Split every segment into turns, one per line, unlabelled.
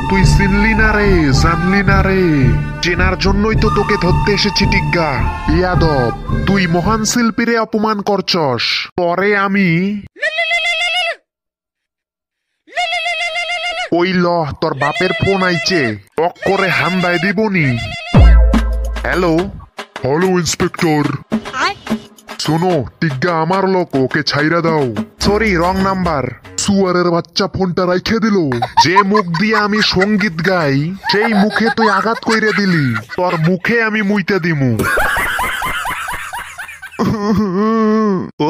তুই চিনলি না রে, জানলি না রে, চেনার জন্যই তো তোকে ধরতে এসেছি টিগ্গা। ইয়াদব, তুই মহান শিল্পীরে অপমান করছস, পরে আমি ওই ল তোর বাপের ফোন আইছে, টক করে হান্দায় দিবনি। হ্যালো হ্যালো ইন্সপেক্টর, শোনো টিগ্গা আমার লোক, ওকে ছাইরা দাও। Sorry, wrong number. সুয়ারের বাচ্চা ফোনটা রাইখে দিল। যে মুখ দিয়ে আমি সঙ্গীত গাই সেই মুখে তুই আঘাত কইরে দিলি, তোর মুখে আমি মুইতে দিমু।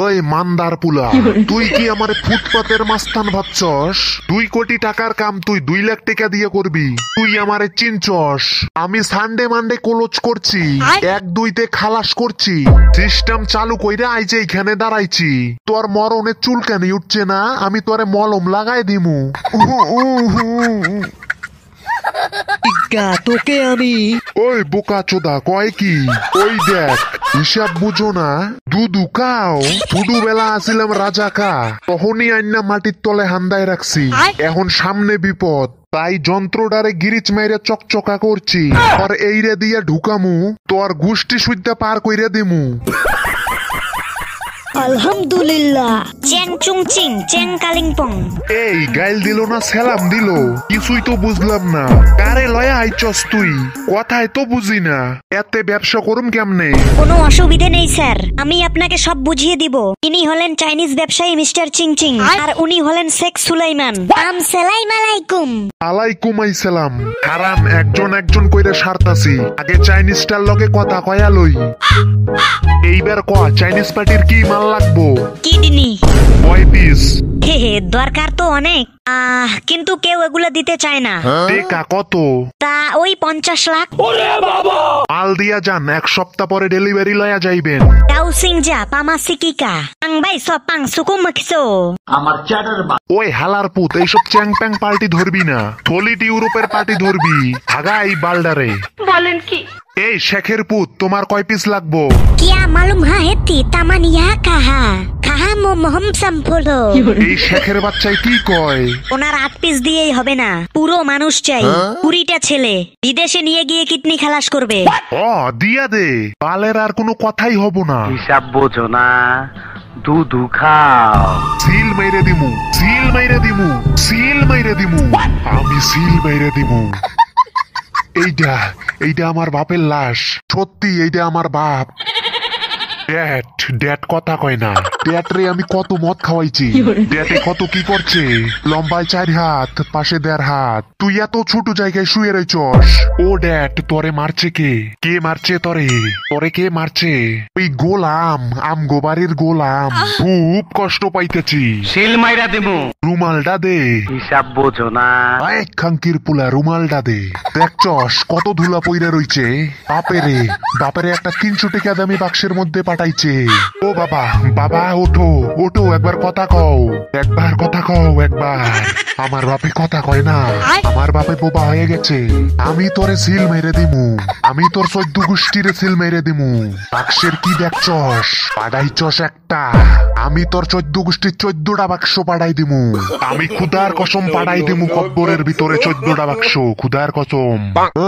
ওই মান্দার পুলা, তুই কি আমার ফুটপাতের মাস্তান ভাবছস? 2 কোটি টাকার কাম তুই 2 লাখ টাকা দিয়ে করবি? তুই আমারে চিনছস? আমি সানডে মানডে কোলোচ করছি, 1-2-তে খালাস করছি, সিস্টেম চালু কইরা আই যে এখানে দাঁড়াইছি। তোর মরণে চুলকানি উঠছে না, আমি তোরে মলম লাগাই দিমু।
তোকে আমি
ওই বোকা চোদা কয় কি? ওই দেখ, হিসাব বুঝো না? দুধু খাও। দুধু বেলা আসিলাম রাজা কা, তখনই আইনা মাটির তলে হান্দায় রাখছি। এখন সামনে বিপদ, তাই যন্ত্রটারে গিরিচ মাইরে চকচকা করছি। আর এইরে দিয়া ঢুকামু, তোর গুষ্টি সুদ্ধা পার কইরে দিমু।
আলহামদুলিল্লাহ। চেং চুং চিং চেং কালিংপং।
এই গাইল দিল না সালাম দিল, কিছুই তো বুঝলাম না। কারে লয়া আইছস তুই? কথাই তো বুঝি না। এতে ব্যবসা করুম কেমনে?
কোনো অসুবিধে নেই স্যার, আমি আপনাকে সব বুঝিয়ে দিব। ইনি হলেন চাইনিজ ব্যবসায়ী মিস্টার চিং চিং, আর উনি হলেন শেখ সুলাইমান। আসসালামালাইকুম।
আলাইকুম আসসালাম। হারাম একজন একজন কইরা সারতাছি, আগে চাইনিজটার লগে কথা কয়া লই। এইবার ক, চাইনিজ পার্টির কি মাল লাগবো?
কি দিনি?
কয় পিস?
দরকার তো অনেক, কিন্তু কেউ এগুলো দিতে চায় না।
টাকা কত?
তা ওই 50 লাখ।
মাল দিয়া যান, 1 সপ্তাহ পরে ডেলিভারি লয়া যাইবেন।
তাও সিংজা পামাসিকিকা আংবাই সপাং সুকুমকিসো।
আমার চ্যাটার বা
ওই হালার পুত, এইসব চ্যাং প্যাং পার্টি ধরবি না, থলিট ইউরোপের পার্টি ধরবি। হাগা এই বালডারে।
বলেন কি?
এই শেখের পুত, তোমার কয় পিস লাগবো?
কিয়া মালুম হেতি তামানিয়া কাহা কাহা মোহম সম্পলো।
এই শেখের বাচ্চাই কি কয়?
ওনার 8 পিস দিয়েই হবে না, পুরো মানুষ চাই। 20টা ছেলে বিদেশে নিয়ে গিয়ে কিডনি খালাস করবে।
ও দিয়া দে, বালের আর কোনো কথাই হবো না।
হিসাব বোঝো না, দুধু খাও।
সিল মাইরে দিমু, সিল মাইরে দিমু, সিল মাইরে দিমু, আমি সিল মাইরে দিমু। এইটা এইটা আমার বাপের লাশ, সত্যি এইটা আমার বাপ। ড্যাড কথা কয় না। ড্যাড রে আমি কত মদ খাওয়াইছি, ড্যাডে কত কি করছে। লম্বায় 4 হাত, পাশে 1.5 হাত। তুই এত ছোট জায়গায় শুয়ে রইছস। ও ড্যাড, তোরে মারছে কে? কে মারছে তোরে? তোরে কে মারছে? ওই গোলাম, আমগো বাড়ির গোলাম। খুব কষ্ট পাইতেছি।
শিল মাইরা দিমু।
রুমালটা দে।
হিসাব বোঝো না।
এক খাঙ্কির পুলা, রুমালটা দে। দেখছস কত ধুলা পইরা রইছে। বাপেরে বাপেরে একটা 300 টাকা দামি বাক্সের মধ্যে পাঠাইছে। ও বাবা, বাবা ওঠো ওঠো, একবার কথা কও, একবার কথা কও, একবার। আমার বাপে কথা কয় না, আমার বাপে বোবা হয়ে গেছে। আমি তোরে সিল মেরে দিমু, আমি তোর 14 গোষ্ঠীরে সিল মেরে দিমু। বাক্সের কি দেখছস? পাঠাইছস একটা, আমি তোর 14 গোষ্ঠীর 14টা বাক্স পাঠাই দিমু। আমি খুদার কসম পাঠাই দিমু, কব্বরের ভিতরে 14টা বাক্স, খুদার কসম।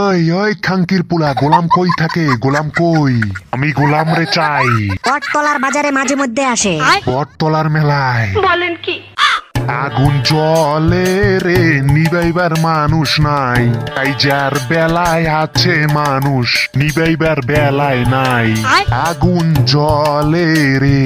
ওই ওই খাঙ্কির পুলা, গোলাম কই থাকে? গোলাম কই? আমি গোলাম রে চাই।
বটতলার বাজারে মাঝে মধ্যে আসে।
বটতলার মেলায়।
বলেন কি?
আগুন জ্বলে রে, নিবাইবার মানুষ নাই, তাই যার বেলায় আছে মানুষ, নিবাইবার বেলায় নাই। আগুন জ্বলে রে।